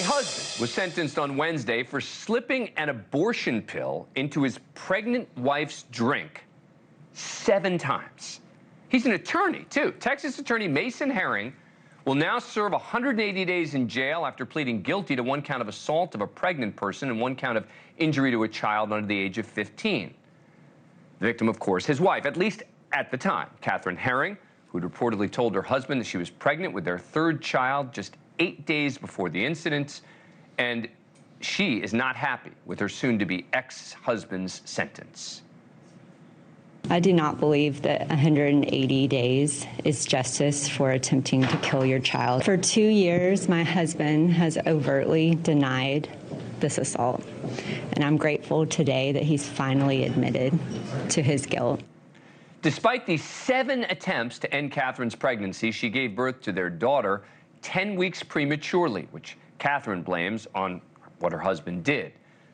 A husband was sentenced on Wednesday for slipping an abortion pill into his pregnant wife's drink 7 times. He's an attorney, too. Texas attorney Mason Herring will now serve 180 days in jail after pleading guilty to 1 count of assault of a pregnant person and 1 count of injury to a child under the age of 15. The victim, of course, his wife, at least at the time. Catherine Herring, who'd reportedly told her husband that she was pregnant with their 3rd child just 8 days before the incident, and she is not happy with her soon-to-be ex-husband's sentence. I do not believe that 180 days is justice for attempting to kill your child. For 2 years, my husband has overtly denied this assault, and I'm grateful today that he's finally admitted to his guilt. Despite the 7 attempts to end Catherine's pregnancy, she gave birth to their daughter 10 weeks prematurely, which Catherine blames on what her husband did.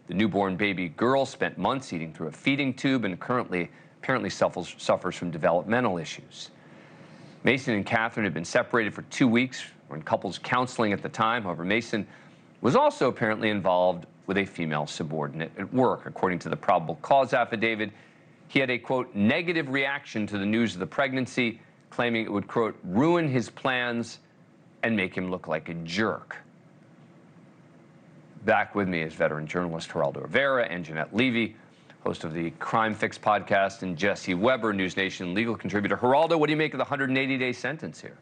The newborn baby girl spent months eating through a feeding tube and currently apparently suffers from developmental issues. Mason and Catherine had been separated for 2 weeks, were in couples counseling at the time. However, Mason was also apparently involved with a female subordinate at work. According to the probable cause affidavit, he had a, quote, negative reaction to the news of the pregnancy, claiming it would, quote, ruin his plans and make him look like a jerk. Back with me is veteran journalist Geraldo Rivera, Angenette Levy, host of the Crime Fix podcast, and Jesse Weber, News Nation legal contributor. Geraldo, what do you make of the 180-day sentence here?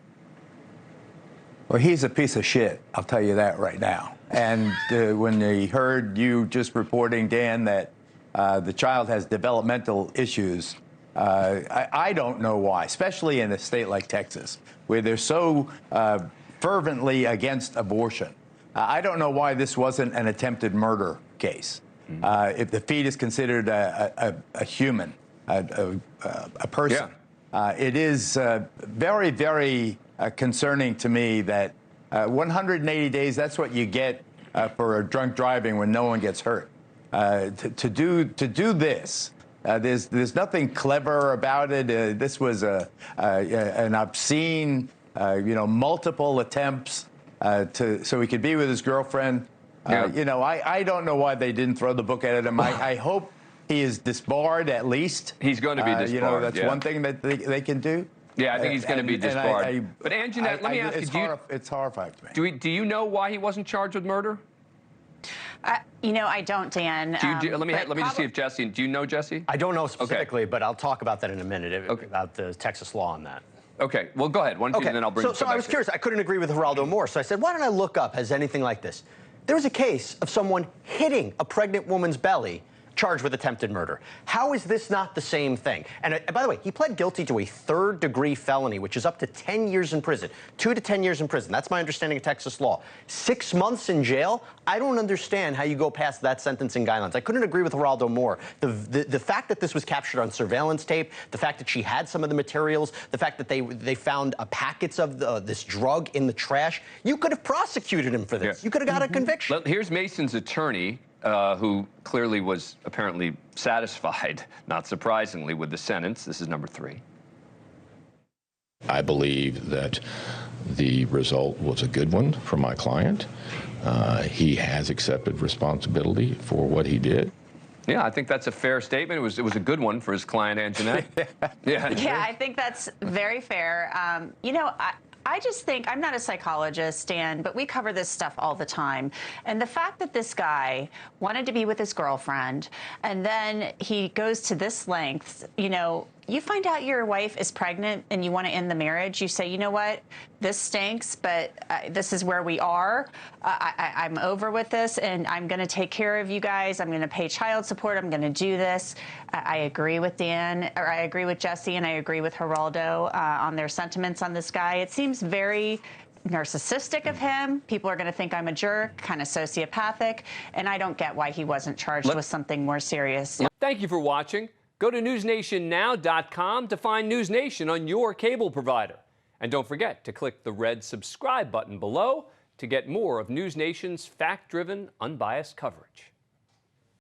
Well, he's a piece of shit, I'll tell you that right now. And when he heard you just reporting, Dan, that the child has developmental issues, I don't know why, especially in a state like Texas, where they're so fervently against abortion. I don't know why this wasn't an attempted murder case. If the fetus is considered a human, a person, it is very, very concerning to me that 180 days, that's what you get for drunk driving when no one gets hurt. To do this, there's nothing clever about it. This was an obscene, multiple attempts so he could be with his girlfriend. I don't know why they didn't throw the book at him. I hope he is disbarred at least. He's going to be disbarred. That's one thing that they can do. Yeah, I think he's going to be disbarred. But Angenette, let me ask you, it's horrifying to me. Do you know why he wasn't charged with murder? I don't, Dan. Let me just see if Jesse, do you know Jesse? I don't know specifically, but I'll talk about that in a minute, about the Texas law on that. Okay, well, go ahead. One, and then I'll bring So I was curious. I couldn't agree with Geraldo more, so I said, why don't I look up, has anything like this? There was a case of someone hitting a pregnant woman's belly charged with attempted murder. How is this not the same thing? And by the way, he pled guilty to a 3rd-degree felony, which is up to 10 years in prison, 2 to 10 years in prison. That's my understanding of Texas law. 6 months in jail? I don't understand how you go past that sentencing guidelines. I couldn't agree with Geraldo more. The fact that this was captured on surveillance tape, the fact that she had some of the materials, the fact that they found packets of this drug in the trash, you could have prosecuted him for this. You could have got a conviction. Here's Mason's attorney, who clearly was apparently satisfied, not surprisingly, with the sentence. This is number 3. I believe that the result was a good one for my client. He has accepted responsibility for what he did. Yeah, I think that's a fair statement. It was a good one for his client, Angenette. Yeah, I think that's very fair. I just think, I'm not a psychologist, Dan, but we cover this stuff all the time. And the fact that this guy wanted to be with his girlfriend, and then he goes to this length, you find out your wife is pregnant and you want to end the marriage, you say, you know what, this stinks, but this is where we are. I'm over with this, and I'm going to take care of you guys. I'm going to pay child support. I'm going to do this. I agree with Dan, or I agree with Jesse, and I agree with Geraldo on their sentiments on this guy. It seems very narcissistic of him. People are going to think I'm a jerk, kind of sociopathic, and I don't get why he wasn't charged with something more serious. Thank you for watching. Go to newsnationnow.com to find News Nation on your cable provider. And don't forget to click the red subscribe button below to get more of News Nation's fact-driven, unbiased coverage.